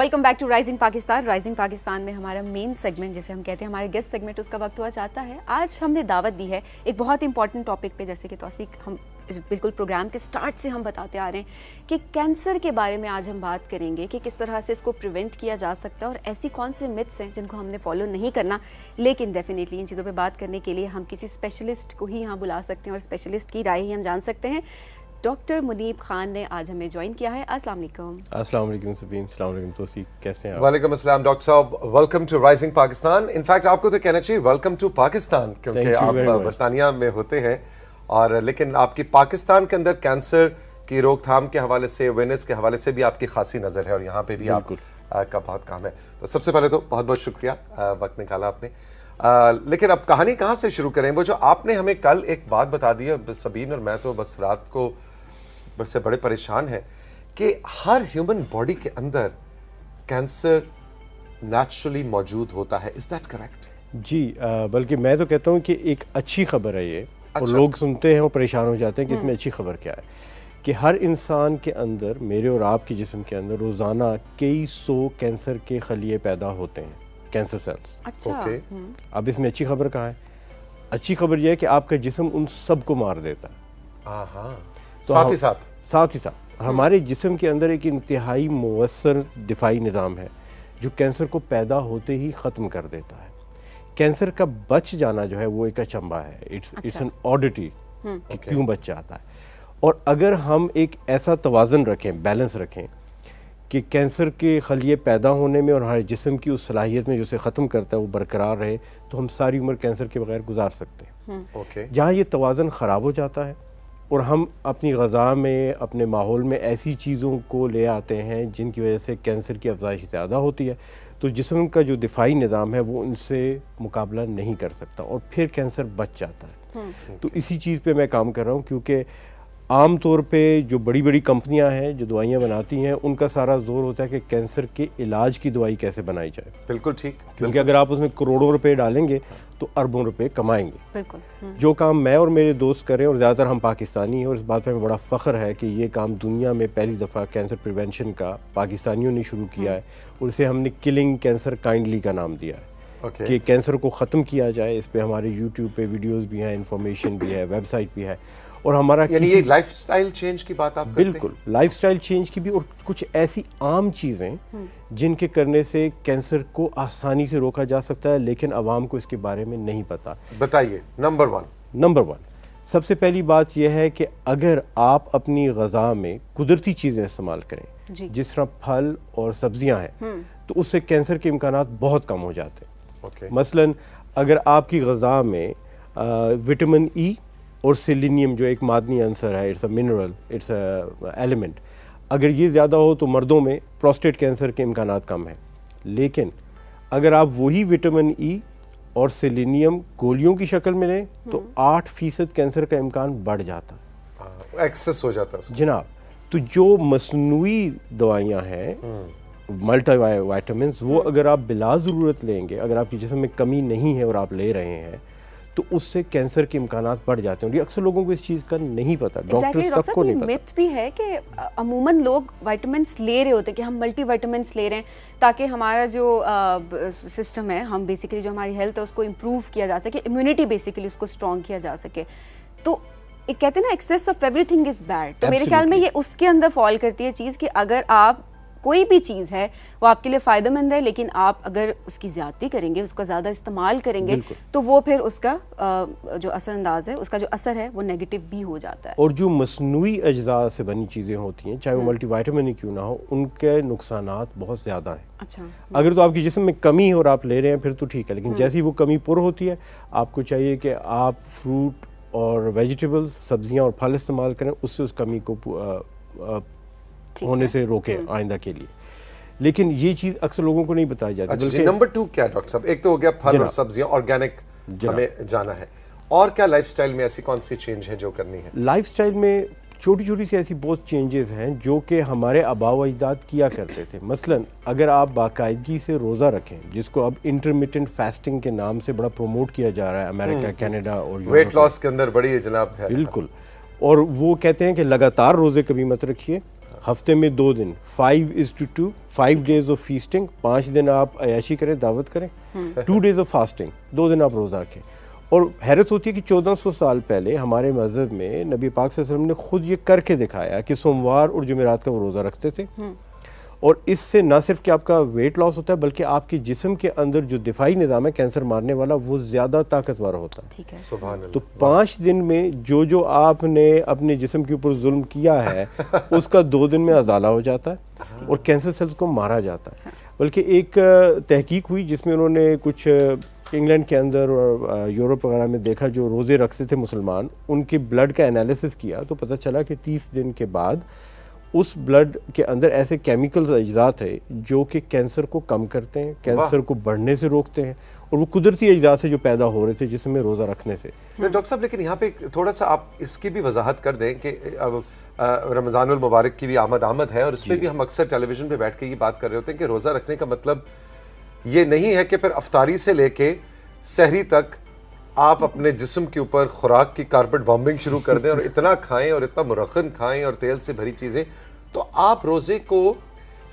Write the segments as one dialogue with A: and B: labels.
A: Welcome back to rising Pakistan. Rising Pakistan میں ہمارا مین segment جسے ہم کہتے ہیں ہمارے گیسٹ سیگمنٹ اس کا وقت ہوا چاہتا ہے. آج ہم نے دعوت دی ہے ایک بہت امپورٹنٹ ٹاپک پہ, جیسے کہ توثیق ہم بالکل پروگرام کے سٹارٹ سے ہم بتاتے آ رہے ہیں کہ کینسر کے بارے میں آج ہم بات کریں گے کہ کس طرح سے اس کو پریونٹ کیا جا سکتا ہے اور ایسی کون سے متس ہیں جن کو ہم نے فالو نہیں کرنا. لیکن ڈیفینیٹلی ان چیزوں پہ بات کرنے کے لیے ہم کسی اسپیشلسٹ کو ہی یہاں بلا سکتے ہیں اور اسپیشلسٹ کی رائے ہی ہم جان سکتے ہیں. ڈاکٹر منیب خان نے آج ہمیں جوائن کیا ہے. السلام علیکم.
B: السلام علیکم سبین. السلام علیکم توثیق, کیسے ہیں آپ؟
C: وعلیکم السلام ڈاکٹر صاحب, welcome to rising Pakistan. In fact آپ کو تو کہنا چاہیے ویلکم ٹو پاکستان, کیونکہ آپ برطانیہ میں ہوتے ہیں اور لیکن آپ کی پاکستان کے اندر کینسر کی روک تھام کے حوالے سے, اویئرنیس کے حوالے سے بھی آپ کی خاصی نظر ہے اور یہاں پہ بھی آپ کا بہت کام ہے. تو سب سے پہلے تو بہت بہت شکریہ, وقت نکالا آپ نے. لیکن اب کہانی کہاں سے شروع کریں؟ وہ جو آپ نے ہمیں کل ایک بات بتا دی ہے سبین اور میں تو بس رات کو سے بڑے پریشان ہیں کہ ہر ہیومن باڈی کے اندر کینسر نیچرلی موجود ہوتا ہے. Is that correct?
B: جی, بلکہ میں تو کہتا ہوں کہ ایک اچھی خبر ہے یہ, اور لوگ سنتے ہیں اور پریشان ہو جاتے ہیں کہ اس میں اچھی خبر کیا ہے. کہ ہر انسان کے اندر, میرے اور آپ کے جسم کے اندر روزانہ کئی سو کینسر کے خلیے پیدا ہوتے ہیں, کینسر سیلز.
A: اچھا,
B: اب اس میں اچھی خبر کہاں ہے؟ اچھی خبر یہ ہے کہ آپ کا جسم ان سب کو مار دیتا ہے.
C: ساتھ ہی ساتھ
B: ہمارے جسم کے اندر ایک انتہائی مؤثر دفاعی نظام ہے جو کینسر کو پیدا ہوتے ہی ختم کر دیتا ہے. کینسر کا بچ جانا جو ہے وہ ایک اچنبھا ہے, اٹس این آڈیٹی کہ کیوں بچ جاتا ہے. اور اگر ہم ایک ایسا توازن رکھیں, بیلنس رکھیں کہ کینسر کے خلیے پیدا ہونے میں اور ہمارے جسم کی اس صلاحیت میں جو اسے ختم کرتا ہے وہ برقرار رہے, تو ہم ساری عمر کینسر کے بغیر گزار سکتے ہیں. جہاں یہ توازن خراب ہو جاتا ہے اور ہم اپنی غذا میں, اپنے ماحول میں ایسی چیزوں کو لے آتے ہیں جن کی وجہ سے کینسر کی افزائش زیادہ ہوتی ہے, تو جسم کا جو دفاعی نظام ہے وہ ان سے مقابلہ نہیں کر سکتا اور پھر کینسر بچ جاتا ہے. تو اسی چیز پہ میں کام کر رہا ہوں, کیونکہ عام طور پہ جو بڑی بڑی کمپنیاں ہیں جو دوائیاں بناتی ہیں ان کا سارا زور ہوتا ہے کہ کینسر کے علاج کی دوائی کیسے بنائی جائے.
C: بالکل ٹھیک,
B: کیونکہ اگر آپ اس میں کروڑوں روپے ڈالیں گے تو اربوں روپے کمائیں گے.
A: بالکل.
B: جو کام میں اور میرے دوست کریں, اور زیادہ تر ہم پاکستانی ہیں اور اس بات پہ ہمیں بڑا فخر ہے کہ یہ کام دنیا میں پہلی دفعہ کینسر پریونشن کا پاکستانیوں نے شروع کیا ہے, اور اسے ہم نے کلنگ کینسر کائنڈلی کا نام دیا ہے کہ کینسر کو ختم کیا جائے. اس پہ ہمارے یوٹیوب پہ ویڈیوز بھی ہیں, انفارمیشن بھی ہے, ویب سائٹ بھی ہے. اور ہمارا
C: یعنی یہ لائف سٹائل چینج کی بات آپ کرتے ہیں؟
B: بالکل, لائف سٹائل چینج کی بھی, اور کچھ ایسی عام چیزیں جن کے کرنے سے کینسر کو آسانی سے روکا جا سکتا ہے, لیکن عوام کو اس کے بارے میں نہیں پتا.
C: بتائیے. نمبر ون,
B: سب سے پہلی بات یہ ہے کہ اگر آپ اپنی غذا میں قدرتی چیزیں استعمال کریں, جس طرح پھل اور سبزیاں ہیں, تو اس سے کینسر کے امکانات بہت کم ہو جاتے ہیں. مثلاً اگر آپ کی غذا میں وٹامن ای اور سیلینیم جو ایک معدنی عنصر ہے, it's a mineral, it's a element, اگر یہ زیادہ ہو تو مردوں میں پروسٹیٹ کینسر کے امکانات کم ہیں. لیکن اگر آپ وہی وٹامن ای اور سیلینیم گولیوں کی شکل میں لیں تو 8% کینسر کا امکان بڑھ جاتا ہے,
C: ایکسس ہو جاتا ہے
B: جناب. تو جو مصنوعی دوائیاں ہیں, ملٹی وائٹامنس, وہ اگر آپ بلا ضرورت لیں گے, اگر آپ کے جسم میں کمی نہیں ہے اور آپ لے رہے ہیں, تو اس سے کینسر کے امکانات بڑھ جاتے ہیں. اور یہ اکثر لوگوں کو اس چیز کا نہیں پتا, ڈاکٹر سب کو نہیں پتا.
A: مت بھی ہے کہ عموماً لوگ وائٹامنس لے رہے ہوتے ہیں کہ ہم ملٹی وائٹامنس لے رہے ہیں تاکہ ہمارا جو سسٹم ہے, ہم بیسیکلی جو ہماری ہیلتھ ہے اس کو امپروو کیا جا سکے, امیونٹی بیسیکلی اس کو اسٹرانگ کیا جا سکے. تو ایک کہتے ہیں نا access of every thing is bad, تو میرے خیال میں یہ اس کے اندر فال کرتی ہے چیز کہ اگر آپ کوئی بھی چیز ہے وہ آپ کے لیے فائدہ مند ہے, لیکن آپ اگر اس کی زیادتی کریں گے, اس کا زیادہ استعمال کریں گے, تو وہ پھر اس کا جو اثر انداز ہے, اس کا جو اثر ہے وہ نیگیٹو بھی ہو جاتا ہے.
B: اور جو مصنوعی اجزاء سے بنی چیزیں ہوتی ہیں, چاہے وہ ملٹی وائٹامن ہی کیوں نہ ہو, ان کے نقصانات بہت زیادہ ہیں.
A: اچھا,
B: اگر تو آپ کے جسم میں کمی ہے اور آپ لے رہے ہیں پھر تو ٹھیک ہے, لیکن جیسی وہ کمی پر ہوتی ہے, آپ کو چاہیے کہ آپ فروٹ اور ویجیٹیبل, سبزیاں اور پھل استعمال کریں, اس سے اس کمی کو ہونے سے روکیں آئندہ کے لیے. لیکن یہ چیز اکثر لوگوں کو نہیں بتائی جاتی.
C: نمبر 2 کیا ڈاکٹر صاحب؟ ایک تو ہو گیا پھل اور سبزیاں, آرگینک ہمیں جانا ہے, اور کیا لائف سٹائل میں ایسی کون سی چینج ہے جو کرنی ہے؟
B: لائف سٹائل میں چھوٹی چھوٹی سی ایسی بہت چینجز ہیں جو کہ ہمارے آباء و اجداد کیا کرتے تھے. مثلاً اگر آپ باقاعدگی سے روزہ رکھیں, جس کو اب انٹرمیٹنٹ فاسٹنگ کے نام سے بڑا پروموٹ کیا جا رہا ہے امریکہ, کینیڈا اور
C: ویٹ لاس کے اندر بڑی جناب ہے.
B: بالکل, اور وہ کہتے ہیں کہ لگاتار روزے کبھی مت رکھیے, ہفتے میں 2 دن 5:2 5 days آف فیسٹنگ, 5 دن آپ عیاشی کریں, دعوت کریں, 2 days آف فاسٹنگ, 2 دن آپ روزہ رکھیں. اور حیرت ہوتی ہے کہ 1400 سال پہلے ہمارے مذہب میں نبی پاک صلی اللہ علیہ وسلم نے خود یہ کر کے دکھایا کہ سوموار اور جمعرات کا وہ روزہ رکھتے تھے, اور اس سے نہ صرف کہ آپ کا ویٹ لاس ہوتا ہے بلکہ آپ کے جسم کے اندر جو دفاعی نظام ہے کینسر مارنے والا وہ زیادہ طاقتور ہوتا ہے.
C: سبحان اللہ.
B: تو 5 دن میں جو آپ نے اپنے جسم کے اوپر ظلم کیا ہے اس کا 2 دن میں ازالہ ہو جاتا ہے اور کینسر سیلز کو مارا جاتا ہے. بلکہ ایک تحقیق ہوئی جس میں انہوں نے کچھ انگلینڈ کے اندر اور یورپ وغیرہ میں دیکھا جو روزے رکھتے تھے مسلمان, ان کے بلڈ کا انالیسس کیا تو پتہ چلا کہ 30 دن کے بعد اس بلڈ کے اندر ایسے کیمیکلز اجزاء تھے جو کہ کینسر کو کم کرتے ہیں, کینسر کو بڑھنے سے روکتے ہیں, اور وہ قدرتی اجزاء سے جو پیدا ہو رہے تھے جسم میں روزہ رکھنے سے.
C: ڈاکٹر صاحب لیکن یہاں پہ تھوڑا سا آپ اس کی بھی وضاحت کر دیں کہ اب رمضان المبارک کی بھی آمد ہے, اور اس پہ بھی ہم اکثر ٹیلی ویژن پہ بیٹھ کے یہ بات کر رہے ہوتے ہیں کہ روزہ رکھنے کا مطلب یہ نہیں ہے کہ پھر افطاری سے لے کے سحری تک آپ اپنے جسم کے اوپر خوراک کی کارپٹ بامبنگ شروع کر دیں اور اتنا کھائیں اور اتنا مرخن کھائیں اور تیل سے بھری چیزیں. تو آپ روزے کو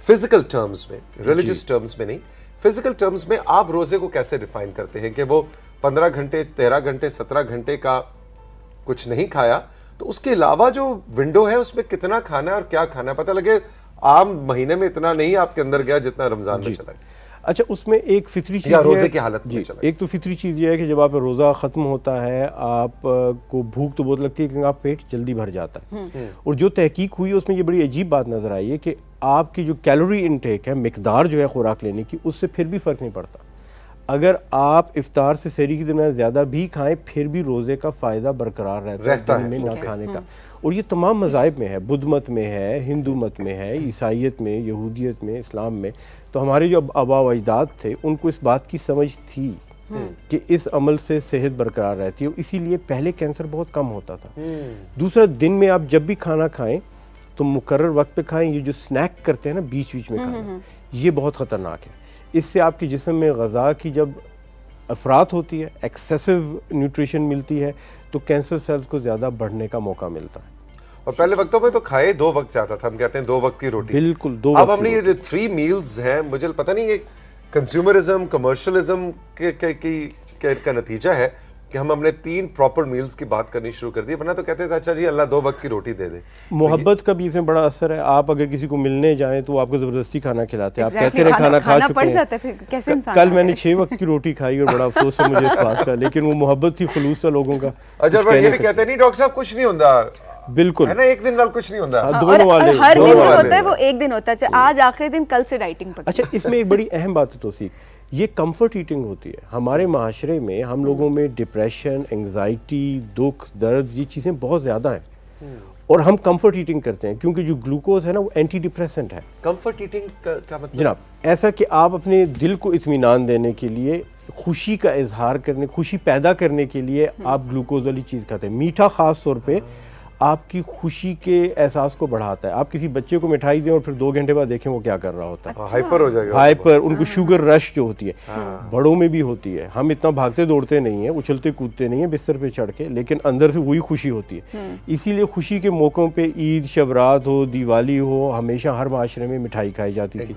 C: فزیکل ٹرمز میں, ریلیجس ٹرمز میں نہیں, فزیکل ٹرمز میں آپ روزے کو کیسے ڈیفائن کرتے ہیں کہ وہ 15 گھنٹے 13 گھنٹے 17 گھنٹے کا کچھ نہیں کھایا, تو اس کے علاوہ جو ونڈو ہے اس میں کتنا کھانا ہے اور کیا کھانا ہے, پتہ لگے عام مہینے میں اتنا نہیں آپ کے اندر گیا جتنا رمضان میں چلا گیا.
B: اچھا, اس میں ایک فطری چیز
C: یا روزے کی حالت میں چلا گیا.
B: ایک تو فطری چیز یہ ہے کہ جب آپ روزہ ختم ہوتا ہے آپ کو بھوک تو بہت لگتی ہے لیکن آپ پیٹ جلدی بھر جاتا ہے, اور جو تحقیق ہوئی اس میں یہ بڑی عجیب بات نظر آئی ہے کہ آپ کی جو کیلوری انٹیک ہے, مقدار جو ہے خوراک لینے کی, اس سے پھر بھی فرق نہیں پڑتا. اگر آپ افطار سے سحری کے درمیان زیادہ بھی کھائیں پھر بھی روزے کا فائدہ برقرار رہتا ہے نہ کھانے کا. اور یہ تمام مذاہب میں ہے, بدھ مت میں ہے, ہندو مت میں ہے, عیسائیت میں, یہودیت میں, اسلام میں. تو ہمارے جو آباء و اجداد تھے ان کو اس بات کی سمجھ تھی کہ اس عمل سے صحت برقرار رہتی ہے, اسی لیے پہلے کینسر بہت کم ہوتا تھا. دوسرا, دن میں آپ جب بھی کھانا کھائیں تو مقرر وقت پہ کھائیں. یہ جو سنیک کرتے ہیں نا بیچ بیچ میں کھانا, یہ بہت خطرناک ہے. اس سے آپ کے جسم میں غذا کی جب افراط ہوتی ہے, ایکسیسو نیوٹریشن ملتی ہے, تو کینسر سیلز کو زیادہ بڑھنے کا موقع ملتا ہے.
C: اور پہلے وقتوں میں تو کھائے 2 وقت سے آتا تھا, ہم کہتے ہیں 2 وقت کی روٹی.
B: بالکل 2 وقت.
C: اب ہم نے یہ 3 میلز ہیں, مجھے پتہ نہیں یہ کنزیومرزم کمرشلزم کا نتیجہ ہے کہ ہم نے 3 پراپر میلز کی بات کرنی شروع کر دی, ورنہ تو کہتے تھے اچھا جی اللہ 2 وقت کی روٹی دے دے.
B: محبت کا بھی اس میں بڑا اثر ہے. آپ اگر کسی کو ملنے جائیں تو وہ آپ کو زبردستی کھانا کھلاتے ہیں, آپ کہتے ہیں کھانا کھا چکے ہیں. کل میں نے 6 وقت کی روٹی کھائی اور بڑا افسوس ہے مجھے اس بات کا, لیکن وہ محبت تھی, خلوص تھا لوگوں کا.
C: اچھا یہ بھی کہتے ہیں نہیں ڈاکٹر صاحب کچھ نہیں ہوتا,
B: بالکل
C: ہے نا, ایک دن نال کچھ نہیں ہوتا.
B: دونوں والے
A: ہر دن جو ہوتا ہے وہ ایک دن ہوتا ہے, آج آخری دن, کل سے ڈائٹنگ پر.
B: اچھا, اس میں ایک بڑی اہم بات ہے توصیف, یہ کمفرٹ ایٹنگ ہوتی ہے. ہمارے معاشرے میں ہم لوگوں میں ڈپریشن, انگزائٹی, دکھ, درد, یہ چیزیں بہت زیادہ ہیں, اور ہم کمفرٹ ایٹنگ کرتے ہیں کیونکہ جو گلوکوز ہے نا وہ اینٹی ڈپریسنٹ ہے.
C: کمفرٹ ایٹنگ کا مطلب
B: جناب ایسا کہ آپ اپنے دل کو اطمینان دینے کے لیے, خوشی کا اظہار کرنے, خوشی پیدا کرنے کے لیے آپ گلوکوز والی چیز کھاتے ہیں. میٹھا خاص طور پہ آپ کی خوشی کے احساس کو بڑھاتا ہے. آپ کسی بچے کو مٹھائی دیں اور پھر 2 گھنٹے بعد دیکھیں وہ کیا کر رہا ہوتا ہے,
C: ہائپر ہو جائے گا,
B: ہائپر. ان کو شوگر رش جو ہوتی ہے, بڑوں میں بھی ہوتی ہے. ہم اتنا بھاگتے دوڑتے نہیں ہیں, اچھلتے کودتے نہیں ہیں بستر پہ چڑھ کے, لیکن اندر سے وہی خوشی ہوتی ہے. اسی لیے خوشی کے موقعوں پہ, عید, شب رات ہو, دیوالی ہو, ہمیشہ ہر معاشرے میں مٹھائی کھائی جاتی تھی.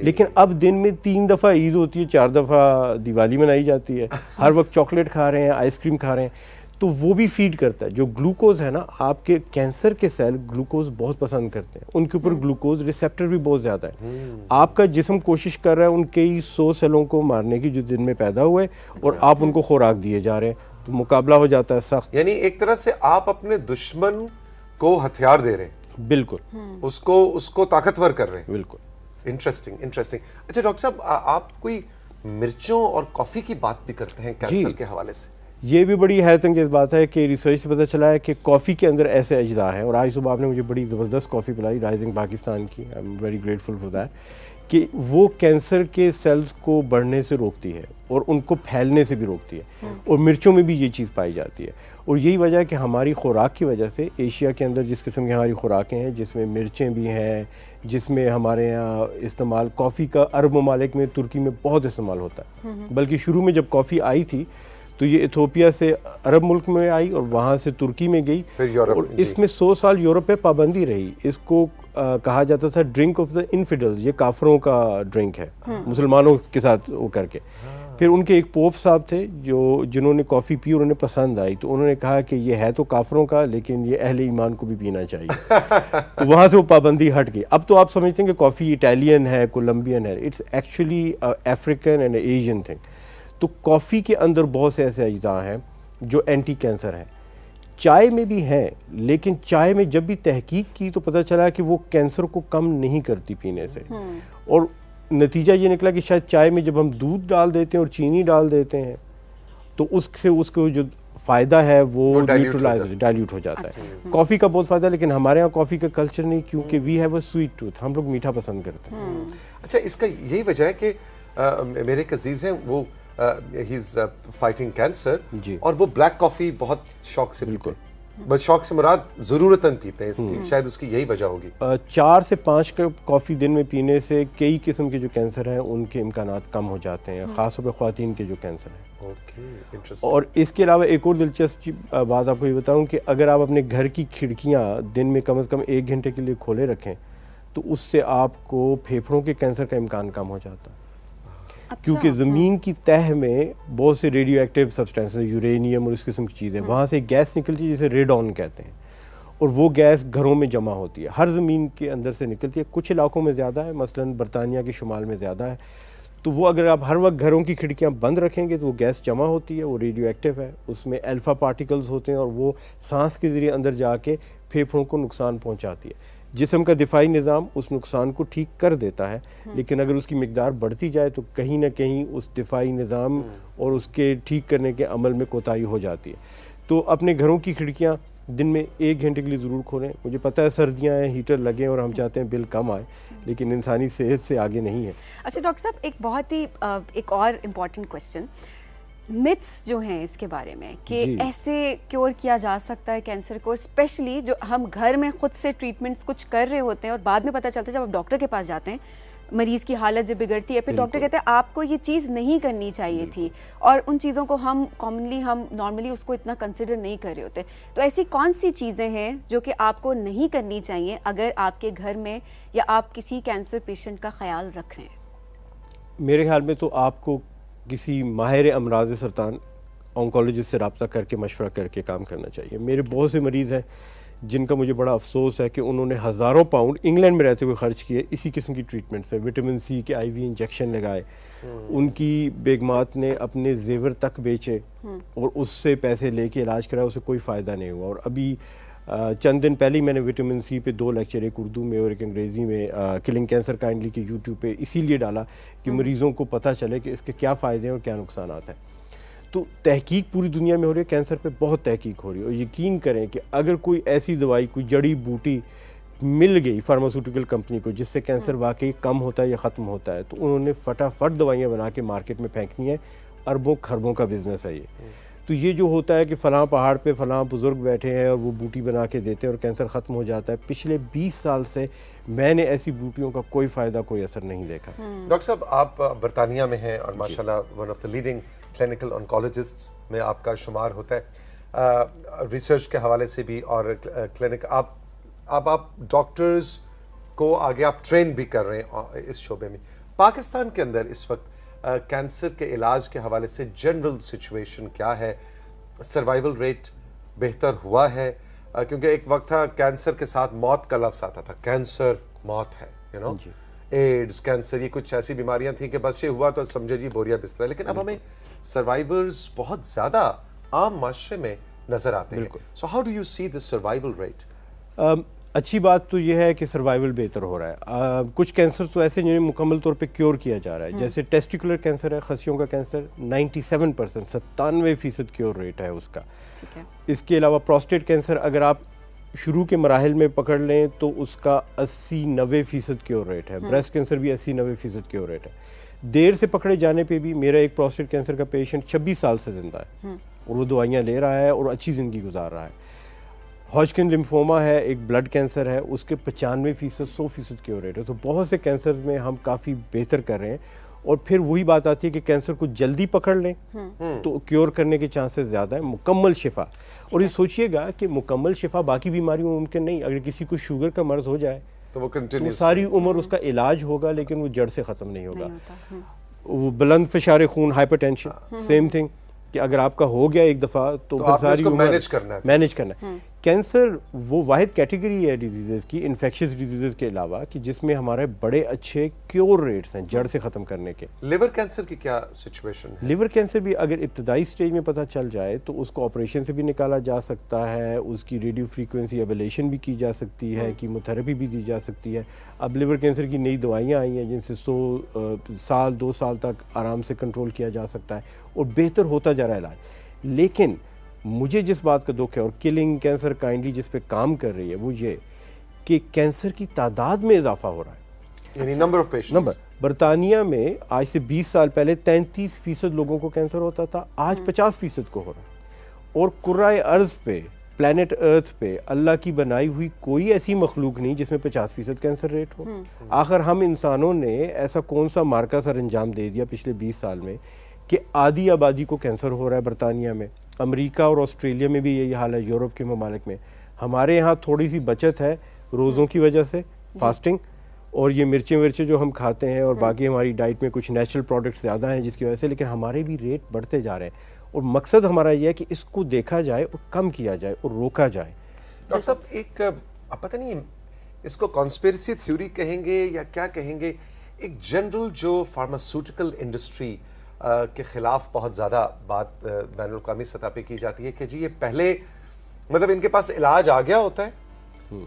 B: لیکن اب دن میں 3 دفعہ عید ہوتی ہے, 4 دفعہ دیوالی منائی جاتی ہے, ہر وقت چاکلیٹ کھا رہے ہیں, آئس کریم کھا رہے ہیں, تو وہ بھی فیڈ کرتا ہے. جو گلوکوز ہے نا, آپ کے کینسر کے سیل گلوکوز بہت پسند کرتے ہیں, ان کے اوپر گلوکوز ریسیپٹر بھی بہت زیادہ ہے. آپ کا جسم کوشش کر رہا ہے ان کئی 100 سیلوں کو مارنے کی جو دن میں پیدا ہوئے, اور آپ ان کو خوراک دیے جا رہے ہیں, تو مقابلہ ہو جاتا ہے سخت.
C: یعنی ایک طرح سے آپ اپنے دشمن کو ہتھیار دے رہے ہیں.
B: بالکل,
C: اس کو طاقتور کر رہے ہیں.
B: بالکل.
C: انٹرسٹنگ. اچھا ڈاکٹر صاحب, آپ کوئی مرچوں اور کافی کی بات بھی کرتے ہیں کینسر کے حوالے سے؟
B: یہ بھی بڑی حیرت انگیز بات ہے کہ ریسرچ سے پتہ چلا ہے کہ کافی کے اندر ایسے اجزاء ہیں, اور آج صبح آپ نے مجھے بڑی زبردست کافی پلائی رائزنگ پاکستان کی, I am very grateful for that, کہ وہ کینسر کے سیلز کو بڑھنے سے روکتی ہے اور ان کو پھیلنے سے بھی روکتی ہے, اور مرچوں میں بھی یہ چیز پائی جاتی ہے. اور یہی وجہ ہے کہ ہماری خوراک کی وجہ سے ایشیا کے اندر جس قسم کی ہماری خوراکیں ہیں, جس میں مرچیں بھی ہیں, جس میں ہمارے یہاں استعمال کافی کا عرب ممالک میں, ترکی میں بہت استعمال ہوتا ہے. بلکہ شروع میں جب کافی آئی تھی تو یہ ایتھوپیا سے عرب ملک میں آئی اور وہاں سے ترکی میں گئی, اور اس میں 100 سال یورپ پہ پابندی رہی. اس کو کہا جاتا تھا ڈرنک آف دا انفیڈلز، یہ کافروں کا ڈرنک ہے، مسلمانوں کے ساتھ وہ کر کے. پھر ان کے ایک پوپ صاحب تھے جنہوں نے کافی پی اور انہیں پسند آئی، تو انہوں نے کہا کہ یہ ہے تو کافروں کا لیکن یہ اہل ایمان کو بھی پینا چاہیے. تو وہاں سے وہ پابندی ہٹ گئی. اب تو آپ سمجھتے ہیں کہ کافی اٹالین ہے، کولمبین ہے، it's actually African and Asian thing. تو کافی کے اندر بہت سے ایسے اجزاء ہیں جو اینٹی کینسر ہیں. چائے میں بھی ہیں، لیکن چائے میں جب بھی تحقیق کی تو پتہ چلا کہ وہ کینسر کو کم نہیں کرتی پینے سے. اور نتیجہ یہ نکلا کہ شاید چائے میں جب ہم دودھ ڈال دیتے ہیں اور چینی ڈال دیتے ہیں تو اس سے اس کو جو فائدہ ہے وہ ڈائلیوٹ ہو جاتا ہے. کافی کا بہت فائدہ ہے، لیکن ہمارے ہاں کافی کا کلچر نہیں، کیونکہ we have a sweet tooth, ہم لوگ میٹھا پسند کرتے ہیں.
C: اچھا، اس کا یہی وجہ ہے کہ میرے ایک عزیز ہیں، وہ ہی از فائٹنگ کینسر، اور وہ بلیک کافی بہت شوق سے پیتے ہیں. بس شوق سے مراد ضرورتاً پیتے ہیں، اس کی شاید اس کی یہی وجہ ہوگی.
B: 4 سے 5 کپ کافی دن میں پینے سے کئی قسم کے جو کینسر ہیں ان کے امکانات کم ہو جاتے ہیں، خاص طور پہ خواتین کے جو کینسر ہیں. اور اس کے علاوہ ایک اور دلچسپ بات آپ کو یہ بتاؤں کہ اگر آپ اپنے گھر کی کھڑکیاں دن میں کم از کم 1 گھنٹے کے لیے کھولے رکھیں تو اس سے آپ کو پھیپھڑوں کے کینسر کا امکان کم ہو جاتا ہے. کیونکہ زمین کی تہ میں بہت سے ریڈیو ایکٹیو سبسٹینس، یورینیم اور اس قسم کی چیزیں، وہاں سے گیس نکلتی ہے جسے ریڈون کہتے ہیں، اور وہ گیس گھروں میں جمع ہوتی ہے، ہر زمین کے اندر سے نکلتی ہے. کچھ علاقوں میں زیادہ ہے، مثلا برطانیہ کے شمال میں زیادہ ہے. تو وہ اگر آپ ہر وقت گھروں کی کھڑکیاں بند رکھیں گے تو وہ گیس جمع ہوتی ہے، وہ ریڈیو ایکٹیو ہے، اس میں الفا پارٹیکلز ہوتے ہیں اور وہ سانس کے ذریعے اندر جا کے پھیپھڑوں کو نقصان پہنچاتی ہے. جسم کا دفاعی نظام اس نقصان کو ٹھیک کر دیتا ہے، لیکن اگر اس کی مقدار بڑھتی جائے تو کہیں نہ کہیں اس دفاعی نظام اور اس کے ٹھیک کرنے کے عمل میں کوتاہی ہو جاتی ہے. تو اپنے گھروں کی کھڑکیاں دن میں 1 گھنٹے کے لیے ضرور کھولیں. مجھے پتہ ہے سردیاں ہیں، ہیٹر لگیں اور ہم چاہتے ہیں بل کم آئے، لیکن انسانی صحت سے آگے نہیں ہے.
A: اچھا ڈاکٹر صاحب، ایک بہت ہی ایک اور امپورٹنٹ کویسچن، متس جو ہیں اس کے بارے میں کہ ایسے کیور کیا جا سکتا ہے کینسر کو، اسپیشلی جو ہم گھر میں خود سے ٹریٹمنٹس کچھ کر رہے ہوتے ہیں اور بعد میں پتہ چلتا ہے جب آپ ڈاکٹر کے پاس جاتے ہیں، مریض کی حالت جب بگڑتی ہے، پھر ڈاکٹر کہتے ہیں آپ کو یہ چیز نہیں کرنی چاہیے تھی، اور ان چیزوں کو ہم نارملی اس کو اتنا کنسیڈر نہیں کر رہے ہوتے. تو ایسی کون سی چیزیں ہیں جو کہ آپ کو نہیں کرنی چاہیے اگر آپ کے گھر میں یا آپ کسی کینسر پیشنٹ کا خیال رکھ رہے ہیں؟
B: میرے خیال میں تو آپ کو کسی ماہر امراض سرطان آنکولوجسٹ سے رابطہ کر کے مشورہ کر کے کام کرنا چاہیے. میرے بہت سے مریض ہیں جن کا مجھے بڑا افسوس ہے کہ انہوں نے ہزاروں پاؤنڈ انگلینڈ میں رہتے ہوئے خرچ کیے اسی قسم کی ٹریٹمنٹ پہ، وٹامن سی کے IV انجیکشن لگائے، ان کی بیگمات نے اپنے زیور تک بیچے اور اس سے پیسے لے کے علاج کرایا، اسے کوئی فائدہ نہیں ہوا. اور ابھی چند دن پہلے ہی میں نے وٹامن سی پہ 2 لیکچر، ایک اردو میں اور ایک انگریزی میں، کلنگ کینسر کائنڈلی کے YouTube پہ اسی لیے ڈالا کہ مریضوں کو پتہ چلے کہ اس کے کیا فائدے ہیں اور کیا نقصانات ہیں. تو تحقیق پوری دنیا میں ہو رہی ہے، کینسر پہ بہت تحقیق ہو رہی ہے، اور یقین کریں کہ اگر کوئی ایسی دوائی، کوئی جڑی بوٹی مل گئی فارماسیوٹیکل کمپنی کو جس سے کینسر واقعی کم ہوتا ہے یا ختم ہوتا ہے، تو انہوں نے فٹافٹ دوائیاں بنا کے مارکیٹ میں پھینکنی ہے. اربوں خربوں کا بزنس ہے یہ. تو یہ جو ہوتا ہے کہ فلاں پہاڑ پہ فلاں بزرگ بیٹھے ہیں اور وہ بوٹی بنا کے دیتے ہیں اور کینسر ختم ہو جاتا ہے، پچھلے 20 سال سے میں نے ایسی بوٹیوں کا کوئی فائدہ، کوئی اثر نہیں دیکھا.
C: ڈاکٹر صاحب، آپ برطانیہ میں ہیں اور ماشاءاللہ one of the leading clinical oncologists میں آپ کا شمار ہوتا ہے، ریسرچ کے حوالے سے بھی اور کلینک. آپ ڈاکٹرز کو آگے آپ ٹرین بھی کر رہے ہیں اس شعبے میں. پاکستان کے اندر اس وقت کینسر کے علاج کے حوالے سے جنرل سچویشن کیا ہے؟ سروائیول ریٹ بہتر ہوا ہے؟ کیونکہ ایک وقت تھا کینسر کے ساتھ موت کا لفظ آتا تھا، کینسر موت ہے، ایڈز کینسر، یہ کچھ ایسی بیماریاں تھیں کہ بس یہ ہوا تو سمجھے جی بوریا بستر. لیکن اب ہمیں سروائیورز بہت زیادہ عام معاشرے میں نظر آتے ہیں. So how do you see the survival rate?
B: اچھی بات تو یہ ہے کہ سروائیول بہتر ہو رہا ہے. کچھ کینسر تو ایسے جنہیں مکمل طور پہ کیور کیا جا رہا ہے، جیسے ٹیسٹیکولر کینسر ہے، خصیوں کا کینسر، 97%، 97% کیور ریٹ ہے اس کا. اس کے علاوہ پروسٹیٹ کینسر اگر آپ شروع کے مراحل میں پکڑ لیں تو اس کا 80-90% کیور ریٹ ہے. بریسٹ کینسر بھی 80-90% کیور ریٹ ہے. دیر سے پکڑے جانے پہ بھی میرا ایک پروسٹیٹ کینسر کا پیشنٹ 26 سال سے زندہ ہے اور وہ دوائیاں لے رہا ہے اور اچھی زندگی گزار رہا ہے. ہاجکن لمفوما ہے، ایک بلڈ کینسر ہے، اس کے 95%، 100% کیور ریٹ ہے. تو بہت سے کینسرز میں ہم کافی بہتر کر رہے ہیں. اور پھر وہی بات آتی ہے کہ کینسر کو جلدی پکڑ لیں تو کیور کرنے کے چانسز زیادہ ہیں. مکمل شفا، اور یہ سوچئے گا کہ مکمل شفا باقی بیماریوں میں ممکن نہیں. اگر کسی کو شوگر کا مرض ہو جائے
C: تو وہ کنٹینیوس
B: ساری عمر اس کا علاج ہوگا لیکن وہ جڑ سے ختم نہیں ہوگا. وہ بلند فشار خون, ہائپر ٹینشن, سیم تھنگ کہ اگر آپ کا ہو گیا ایک دفعہ تو پھر ساری عمر مینیج کرنا ہے. کینسر وہ واحد کیٹیگری ہے ڈیزیزز کی, انفیکشس ڈیزیزز کے علاوہ, کہ جس میں ہمارے بڑے اچھے کیور ریٹس ہیں جڑ سے ختم کرنے کے.
C: لیور کینسر کی کیا سچویشن ہے؟
B: لیور کینسر بھی اگر ابتدائی سٹیج میں پتہ چل جائے تو اس کو آپریشن سے بھی نکالا جا سکتا ہے, اس کی ریڈیو فریکوینسی ایبلیشن بھی کی جا سکتی ہے, کیموتھراپی بھی دی جا سکتی ہے. اب لیور کینسر کی نئی دوائیاں آئی ہیں جن سے 100 سال 2 سال تک آرام سے کنٹرول کیا جا سکتا ہے اور بہتر ہوتا جا رہا ہے علاج. لیکن مجھے جس بات کا دکھ ہے, اور کلنگ کینسر کائنڈلی جس پہ کام کر رہی ہے, وہ یہ کہ کینسر کی تعداد میں اضافہ ہو رہا ہے,
C: یعنی نمبر آف پیشنٹس.
B: برطانیہ میں آج سے 20 سال پہلے 33% لوگوں کو کینسر ہوتا تھا, آج 50% کو ہو رہا ہے. اور کرۂ ارض پہ, پلانٹ ارتھ پہ اللہ کی بنائی ہوئی کوئی ایسی مخلوق نہیں جس میں 50% کینسر ریٹ ہو. آخر ہم انسانوں نے ایسا کون سا مارکا سر انجام دے دیا پچھلے 20 سال میں کہ آدھی آبادی کو کینسر ہو رہا ہے. برطانیہ میں, امریکہ اور آسٹریلیا میں بھی یہی حال ہے, یورپ کے ممالک میں. ہمارے یہاں تھوڑی سی بچت ہے روزوں کی وجہ سے, فاسٹنگ, اور یہ مرچیں ورچیں جو ہم کھاتے ہیں, اور باقی ہماری ڈائٹ میں کچھ نیچرل پروڈکٹس زیادہ ہیں جس کی وجہ سے, لیکن ہمارے بھی ریٹ بڑھتے جا رہے ہیں. اور مقصد ہمارا یہ ہے کہ اس کو دیکھا جائے اور کم کیا جائے اور روکا جائے.
C: ڈاکٹر صاحب, ایک پتہ نہیں اس کو کانسپیرسی تھیوری کہیں گے یا کیا کہیں گے, ایک جنرل جو فارماسیوٹیکل انڈسٹری کے خلاف بہت زیادہ بات بین الاقوامی سطح پہ کی جاتی ہے کہ جی یہ پہلے مطلب ان کے پاس علاج آ گیا ہوتا ہے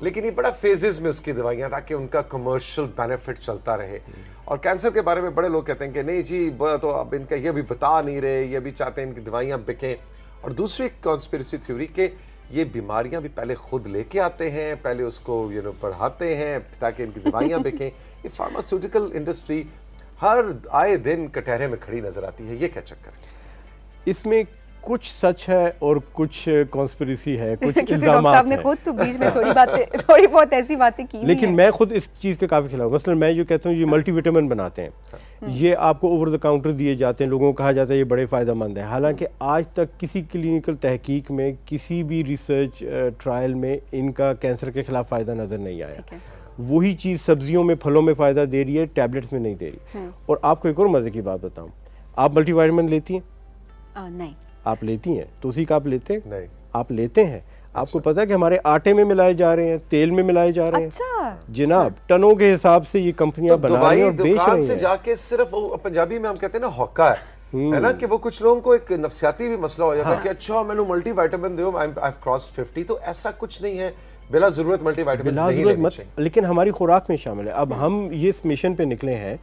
C: لیکن یہ بڑا فیزز میں اس کی دوائیاں تاکہ ان کا کمرشل بینیفٹ چلتا رہے. اور کینسر کے بارے میں بڑے لوگ کہتے ہیں کہ نہیں جی تو اب ان کا یہ بھی بتا نہیں رہے, یہ بھی چاہتے ہیں ان کی دوائیاں بکیں. اور دوسری کانسپیرسی تھیوری کہ یہ بیماریاں بھی پہلے خود لے کے آتے ہیں, پہلے اس کو پڑھاتے ہیں تاکہ ان کی دوائیاں بکیں. یہ فارماسیوٹیکل انڈسٹری ہر آئے دن کٹہرے میں کھڑی نظر آتی ہے, یہ کیا چکر ہے؟
B: اس میں کچھ سچ ہے اور کچھ کانسپیریسی ہے, کچھ الزامات ہیں.
A: خود تو بیچ میں تھوڑی بہت ایسی باتیں کی,
B: لیکن میں خود اس چیز کے کافی خلاف. مثلا میں جو کہتا ہوں یہ ملٹی وٹامن بناتے ہیں, یہ آپ کو اوور دا کاؤنٹر دیے جاتے ہیں, لوگوں کو کہا جاتا ہے یہ بڑے فائدہ مند ہے. حالانکہ آج تک کسی کلینکل تحقیق میں, کسی بھی ریسرچ ٹرائل میں ان کا کینسر کے خلاف فائدہ نظر نہیں آیا. وہی چیز سبزیوں میں, پھلوں میں فائدہ دے رہی ہے, ٹیبلٹس میں نہیں دے رہی. اور آپ کو ایک اور مزے کی بات بتاؤں, آپ ملٹی وائٹامن لیتی ہیں؟
A: نہیں.
B: آپ لیتی ہیں تو اسی کا آپ لیتے ہیں؟
C: نہیں.
B: آپ لیتے ہیں. آپ کو پتا ہے کہ ہمارے آٹے میں ملائے جا رہے ہیں, تیل میں ملائے جا رہے ہیں. جناب ٹنوں کے حساب سے یہ کمپنیاں بنا رہی ہیں اور بیچ رہی ہیں.
C: دکان سے جا کے صرف پنجابی میں ہم کہتے ہیں نا ہوکا ہے نا, کہ وہ کچھ لوگوں کو ایک نفسیاتی بھی مسئلہ ہو جاتا ہے کہ اچھا میں نے ملٹی وائٹامن دیو, آئی ہیو کراسڈ 50. تو ایسا کچھ نہیں ہے, بلا ضرورت ملٹی وائٹامنز نہیں لینے چاہیے,
B: لیکن ہماری خوراک میں شامل ہے. اب ہم یہ اس مشن پہ نکلے ہیں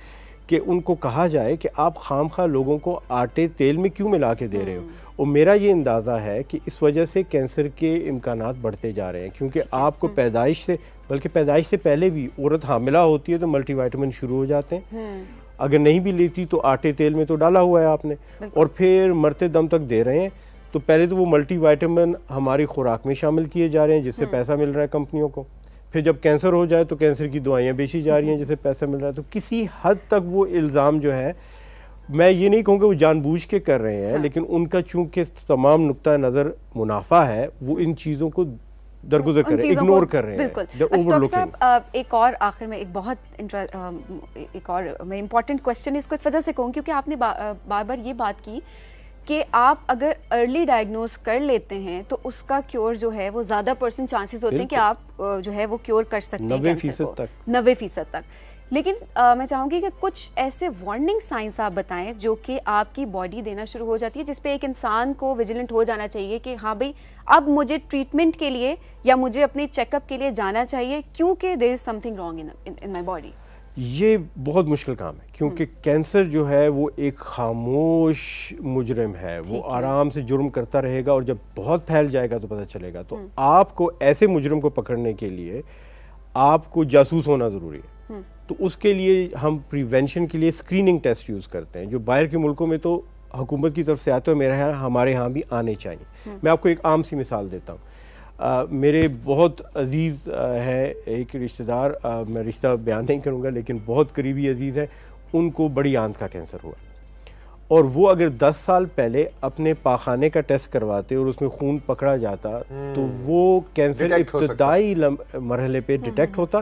B: کہ ان کو کہا جائے کہ آپ خام خواہ لوگوں کو آٹے تیل میں کیوں ملا کے دے رہے ہو. اور میرا یہ اندازہ ہے کہ اس وجہ سے کینسر کے امکانات بڑھتے جا رہے ہیں, کیونکہ آپ کو پیدائش سے, بلکہ پیدائش سے پہلے بھی عورت حاملہ ہوتی ہے تو ملٹی وائٹامن شروع ہو جاتے ہیں. اگر نہیں بھی لیتی تو آٹے تیل میں تو ڈالا ہوا ہے آپ نے, اور پھر مرتے دم تک دے رہے ہیں. تو پہلے تو وہ ملٹی وائٹامن ہماری خوراک میں شامل کیے جا رہے ہیں جس سے پیسہ مل رہا ہے کمپنیوں کو. پھر جب کینسر ہو جائے تو کینسر کی دوائیاں بیچی جا رہی ہیں جس سے پیسہ مل رہا ہے. تو کسی حد تک وہ الزام جو ہے, میں یہ نہیں کہوں کہ وہ جان بوجھ کے کر رہے ہیں, لیکن ان کا چونکہ تمام نقطہ نظر منافع ہے, وہ ان چیزوں کو درگزر کر رہے ہیں, اگنور کر رہے ہیں.
A: بالکل. صاحب ایک اور آخر میں ایک بہت ایک اور میں امپورٹنٹ کوشچن اس کو اس وجہ سے کہوں کیونکہ آپ نے بار بار یہ بات کی کہ آپ اگر ارلی ڈائگنوز کر لیتے ہیں تو اس کا کیور جو ہے وہ زیادہ % چانسز ہوتے ہیں کہ آپ جو ہے وہ کیور کر سکتے ہیں 90% تک. لیکن میں چاہوں گی کہ کچھ ایسے وارننگ سائنس آپ بتائیں جو کہ آپ کی باڈی دینا شروع ہو جاتی ہے, جس پہ ایک انسان کو ویجیلنٹ ہو جانا چاہیے کہ ہاں بھائی اب مجھے ٹریٹمنٹ کے لیے یا مجھے اپنے چیک اپ کے لیے جانا چاہیے کیونکہ there is something wrong in my body.
B: یہ بہت مشکل کام ہے کیونکہ کینسر جو ہے وہ ایک خاموش مجرم ہے, وہ آرام سے جرم کرتا رہے گا اور جب بہت پھیل جائے گا تو پتہ چلے گا. تو آپ کو ایسے مجرم کو پکڑنے کے لیے آپ کو جاسوس ہونا ضروری ہے. تو اس کے لیے ہم پریونشن کے لیے اسکریننگ ٹیسٹ یوز کرتے ہیں جو باہر کے ملکوں میں تو حکومت کی طرف سے آتے ہیں, میرے یہاں ہمارے ہاں بھی آنے چاہیے. میں آپ کو ایک عام سی مثال دیتا ہوں. میرے بہت عزیز ہے ایک رشتہ دار, میں رشتہ بیان نہیں کروں گا لیکن بہت قریبی عزیز ہے, ان کو بڑی آنت کا کینسر ہوا, اور وہ اگر 10 سال پہلے اپنے پاخانے کا ٹیسٹ کرواتے اور اس میں خون پکڑا جاتا تو وہ کینسر ابتدائی مرحلے پہ ڈیٹیکٹ ہوتا,